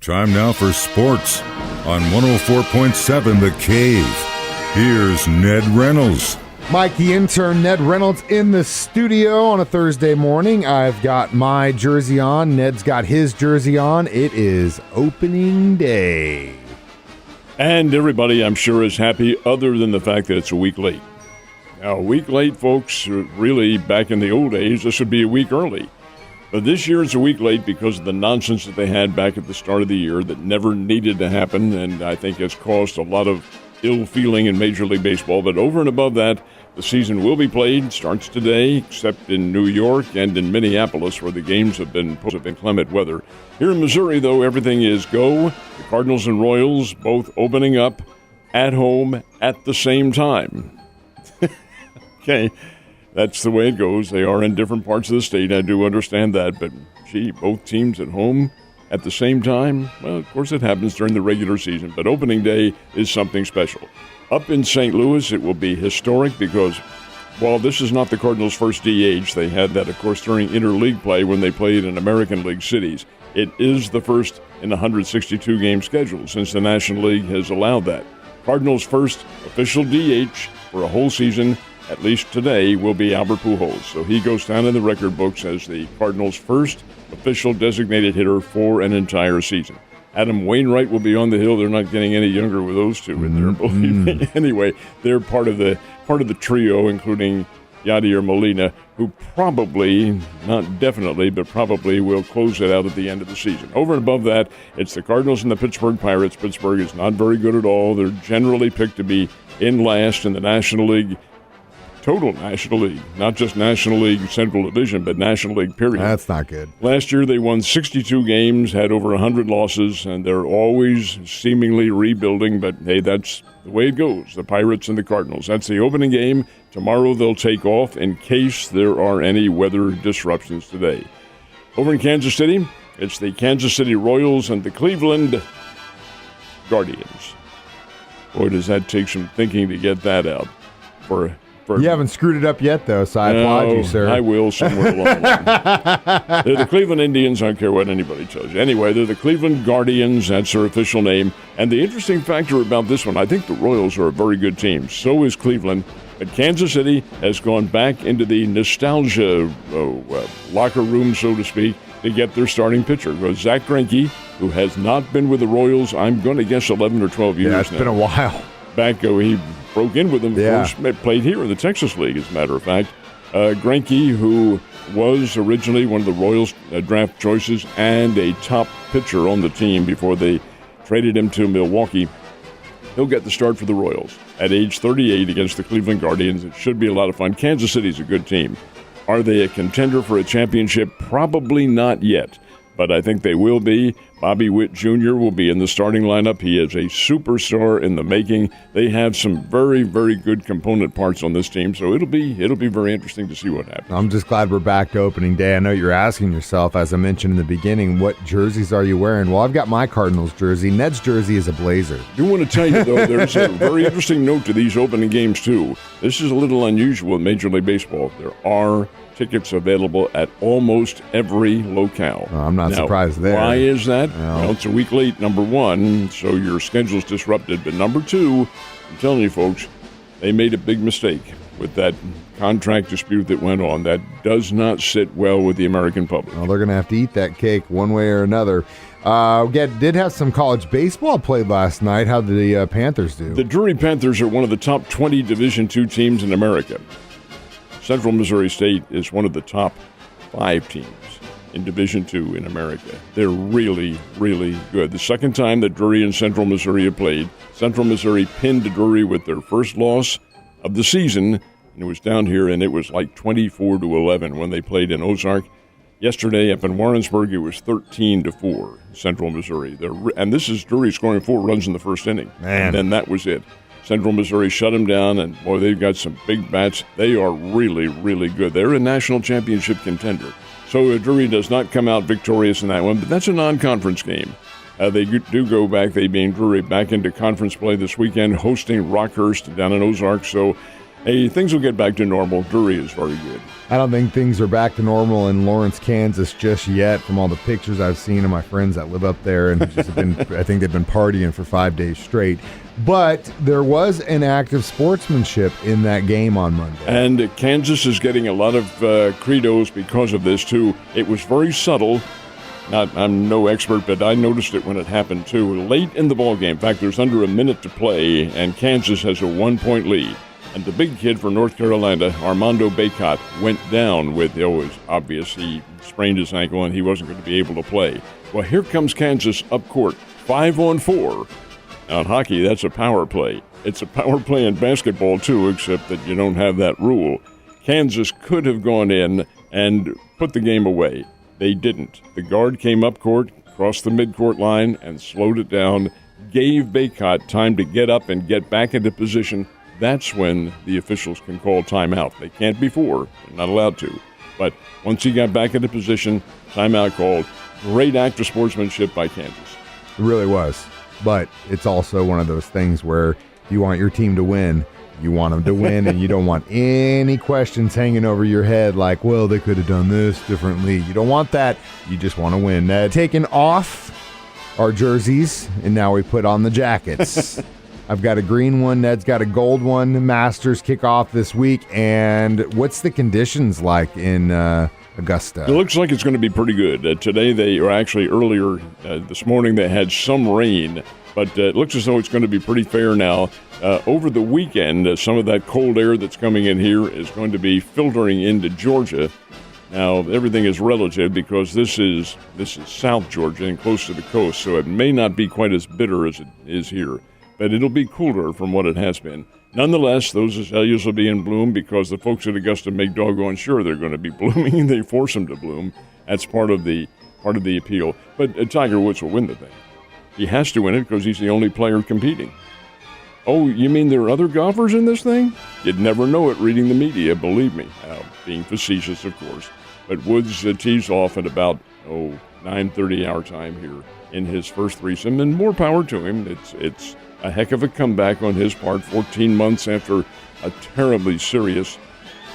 Time now for sports on 104.7 The Cave. Here's Ned Reynolds. Mike, the intern, Ned Reynolds, in the studio on a Thursday morning. I've got my jersey on. Ned's got his jersey on. It is opening day. And everybody, I'm sure, is happy other than the fact that it's a week late. Now, a week late, folks, really, back in the old days, this would be a week early. But this year it's a week late because of the nonsense that they had back at the start of the year that never needed to happen, and I think has caused a lot of ill feeling in Major League Baseball. But over and above that, the season will be played, starts today, except in New York and in Minneapolis, where the games have been inclement weather. Here in Missouri, though, everything is go. The Cardinals and Royals both opening up at home at the same time. Okay, that's the way it goes. They are in different parts of the state. I do understand that, but gee, both teams at home at the same time? Well, of course it happens during the regular season, but opening day is something special. Up in St. Louis, it will be historic because while this is not the Cardinals' first DH, they had that, of course, during interleague play when they played in American League cities. It is the first in a 162-game schedule since the National League has allowed that. Cardinals' first official DH for a whole season, at least today, will be Albert Pujols. So he goes down in the record books as the Cardinals' first official designated hitter for an entire season. Adam Wainwright will be on the hill. They're not getting any younger with those two in there, believe me. Anyway, they're part of the trio, including Yadier Molina, who probably, not definitely, but probably will close it out at the end of the season. Over and above that, it's the Cardinals and the Pittsburgh Pirates. Pittsburgh is not very good at all. They're generally picked to be in last in the National League. Total National League, not just National League Central Division, but National League, period. That's not good. Last year they won 62 games, had over 100 losses, and they're always seemingly rebuilding, but hey, that's the way it goes, the Pirates and the Cardinals. That's the opening game. Tomorrow they'll take off in case there are any weather disruptions today. Over in Kansas City, it's the Kansas City Royals and the Cleveland Guardians. Boy, does that take some thinking to get that out for You haven't screwed it up yet, though, so I applaud you, sir. I will somewhere along the line. They're the Cleveland Indians. I don't care what anybody tells you. Anyway, they're the Cleveland Guardians. That's their official name. And the interesting factor about this one, I think the Royals are a very good team. So is Cleveland. But Kansas City has gone back into the nostalgia locker room, so to speak, to get their starting pitcher. Because Zach Greinke, who has not been with the Royals, I'm going to guess 11 or 12 years now. Yeah, it's been a while. He broke in with them, first played here in the Texas League, as a matter of fact. Greinke, who was originally one of the Royals' draft choices and a top pitcher on the team before they traded him to Milwaukee, he'll get the start for the Royals at age 38 against the Cleveland Guardians. It should be a lot of fun. Kansas City's a good team. Are they a contender for a championship? Probably not yet, but I think they will be. Bobby Witt Jr. will be in the starting lineup. He is a superstar in the making. They have some very, very good component parts on this team, so it'll be very interesting to see what happens. I'm just glad we're back to opening day. I know you're asking yourself, as I mentioned in the beginning, what jerseys are you wearing? Well, I've got my Cardinals jersey. Ned's jersey is a blazer. I do want to tell you, though, there's a very interesting note to these opening games, too. This is a little unusual in Major League Baseball. There are tickets available at almost every locale. I'm not surprised there. Why is that? Well, it's a week late, number one, so your schedule's disrupted. But number two, I'm telling you, folks, they made a big mistake with that contract dispute that went on. That does not sit well with the American public. Well, they're going to have to eat that cake one way or another. Did have some college baseball played last night. How did the Panthers do? The Drury Panthers are one of the top 20 Division II teams in America. Central Missouri State is one of the top 5 teams in Division II in America. They're really, really good. The second time that Drury and Central Missouri have played, Central Missouri pinned Drury with their first loss of the season, and it was down here, and it was like 24-11 when they played in Ozark. Yesterday up in Warrensburg, it was 13-4, Central Missouri. And this is Drury scoring 4 runs in the first inning. Man. And then that was it. Central Missouri shut them down, and, boy, they've got some big bats. They are really, really good. They're a national championship contender. So Drury does not come out victorious in that one, but that's a non-conference game. They do go back, they being Drury, back into conference play this weekend, hosting Rockhurst down in Ozark. So hey, things will get back to normal. Drury is very good. I don't think things are back to normal in Lawrence, Kansas just yet from all the pictures I've seen of my friends that live up there and just have been, I think they've been partying for 5 days straight. But there was an act of sportsmanship in that game on Monday. And Kansas is getting a lot of credos because of this, too. It was very subtle. I'm no expert, but I noticed it when it happened, too. Late in the ballgame, in fact, there's under a minute to play, and Kansas has a 1-point lead. And the big kid for North Carolina, Armando Bacot, went down with, it was obvious he sprained his ankle and he wasn't going to be able to play. Well, here comes Kansas up court, 5-on-4. Now, in hockey, that's a power play. It's a power play in basketball, too, except that you don't have that rule. Kansas could have gone in and put the game away. They didn't. The guard came up court, crossed the midcourt line, and slowed it down, gave Bacot time to get up and get back into position. That's when the officials can call timeout. They can't before. They're not allowed to. But once he got back into position, timeout called. Great act of sportsmanship by Kansas. It really was. But it's also one of those things where you want your team to win. You want them to win, and you don't want any questions hanging over your head like, well, they could have done this differently. You don't want that. You just want to win. Ned, taking off our jerseys, and now we put on the jackets. I've got a green one. Ned's got a gold one. Masters kick off this week. And what's the conditions like in Augusta? It looks like it's going to be pretty good. Today, or actually earlier this morning, they had some rain. But it looks as though it's going to be pretty fair now. Over the weekend, some of that cold air that's coming in here is going to be filtering into Georgia. Now, everything is relative because this is South Georgia and close to the coast, so it may not be quite as bitter as it is here. But it'll be cooler from what it has been. Nonetheless, those azaleas will be in bloom because the folks at Augusta make doggone sure they're going to be blooming, and they force them to bloom. That's part of the appeal. But Tiger Woods will win the thing. He has to win it because he's the only player competing. Oh, you mean there are other golfers in this thing? You'd never know it reading the media, believe me. Being facetious, of course. But Woods tees off at about 9:30 our time here in his first threesome, and more power to him. It's a heck of a comeback on his part, 14 months after a terribly serious,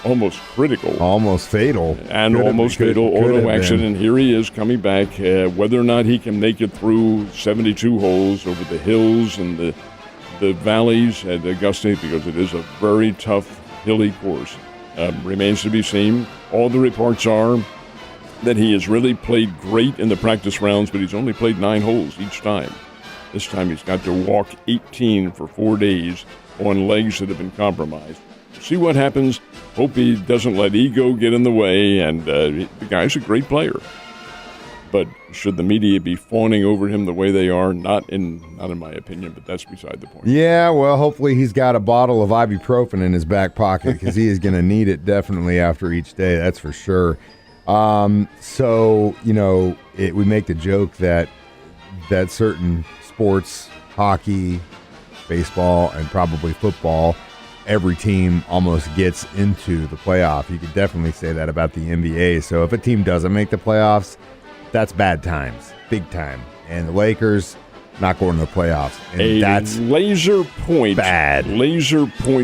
almost critical. Almost fatal. And almost fatal auto accident. Here he is coming back. Whether or not he can make it through 72 holes over the hills and the valleys at Augusta, because it is a very tough, hilly course, remains to be seen. All the reports are that he has really played great in the practice rounds, but he's only played 9 holes each time. This time he's got to walk 18 for 4 days on legs that have been compromised. See what happens. Hope he doesn't let ego get in the way, and the guy's a great player. But should the media be fawning over him the way they are? Not in my opinion, but that's beside the point. Yeah, well, hopefully he's got a bottle of ibuprofen in his back pocket because he is going to need it definitely after each day, that's for sure. So, we make the joke that certain sports, hockey, baseball, and probably football, every team almost gets into the playoff. You could definitely say that about the NBA. So if a team doesn't make the playoffs, that's bad times, big time. And the Lakers not going to the playoffs. And that's laser point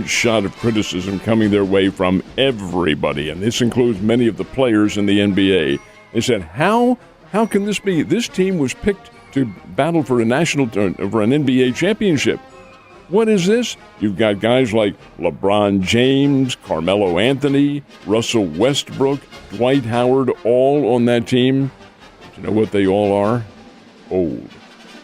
shot of criticism coming their way from everybody, and this includes many of the players in the NBA. They said, how can this be? This team was picked to battle for an NBA championship. What is this? You've got guys like LeBron James, Carmelo Anthony, Russell Westbrook, Dwight Howard, all on that team. Do you know what they all are? Old.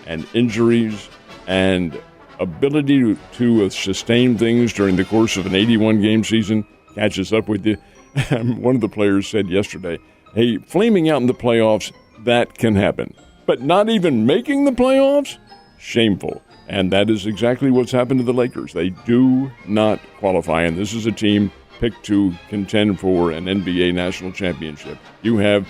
And injuries and ability to sustain things during the course of an 81-game season catches up with you. One of the players said yesterday, hey, flaming out in the playoffs, that can happen. But not even making the playoffs? Shameful. And that is exactly what's happened to the Lakers. They do not qualify, and this is a team picked to contend for an NBA national championship. You have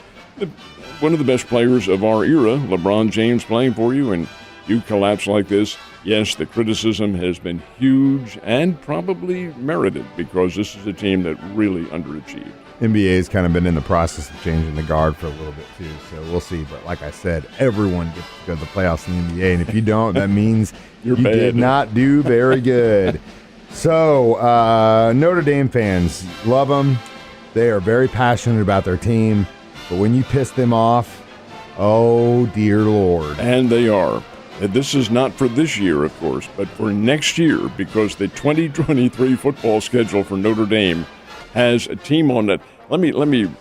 one of the best players of our era, LeBron James, playing for you, and you collapse like this. Yes, the criticism has been huge and probably merited because this is a team that really underachieved. NBA's kind of been in the process of changing the guard for a little bit too, so we'll see. But like I said, everyone gets to go to the playoffs in the NBA, and if you don't, that means you bad. Did not do very good. So, Notre Dame fans, love them. They are very passionate about their team. But when you piss them off, oh, dear Lord. And they are. This is not for this year, of course, but for next year, because the 2023 football schedule for Notre Dame has a team on it. Let me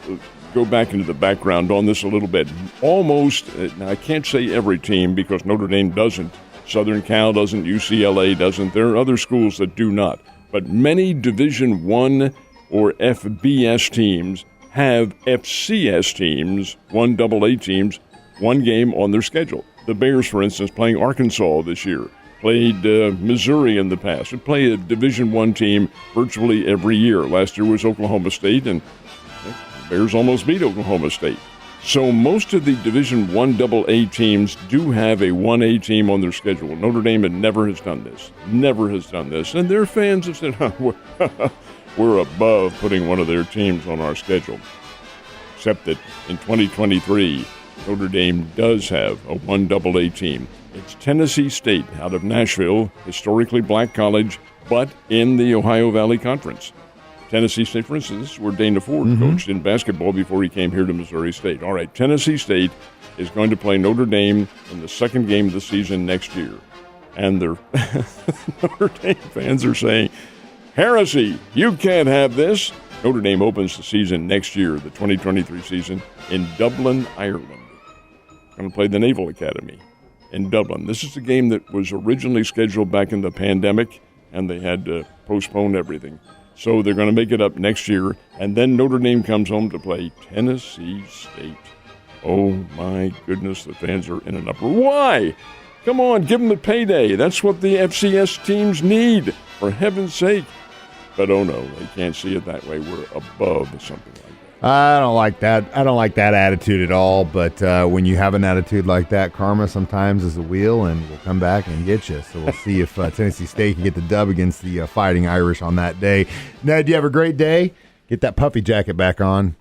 go back into the background on this a little bit. Almost, now I can't say every team because Notre Dame doesn't. Southern Cal doesn't. UCLA doesn't. There are other schools that do not. But many Division I or FBS teams have FCS teams, 1AA teams, one game on their schedule. The Bears, for instance, playing Arkansas this year, played Missouri in the past. They play a Division I team virtually every year. Last year was Oklahoma State, and the Bears almost beat Oklahoma State. So most of the Division I AA teams do have a 1A team on their schedule. Notre Dame never has done this. Never has done this. And their fans have said, we're above putting one of their teams on our schedule. Except that in 2023, Notre Dame does have a 1AA team. It's Tennessee State out of Nashville, historically black college, but in the Ohio Valley Conference. Tennessee State, for instance, where Dana Ford coached in basketball before he came here to Missouri State. All right, Tennessee State is going to play Notre Dame in the second game of the season next year. And their Notre Dame fans are saying, heresy, you can't have this. Notre Dame opens the season next year, the 2023 season, in Dublin, Ireland. Going to play the Naval Academy in Dublin. This is a game that was originally scheduled back in the pandemic, and they had to postpone everything. So they're going to make it up next year, and then Notre Dame comes home to play Tennessee State. Oh, my goodness, the fans are in an uproar. Why? Come on, give them a payday. That's what the FCS teams need, for heaven's sake. But oh no, they can't see it that way. We're above something like that. I don't like that. I don't like that attitude at all. But when you have an attitude like that, karma sometimes is a wheel and will come back and get you. So we'll see if Tennessee State can get the dub against the Fighting Irish on that day. Ned, you have a great day. Get that puffy jacket back on.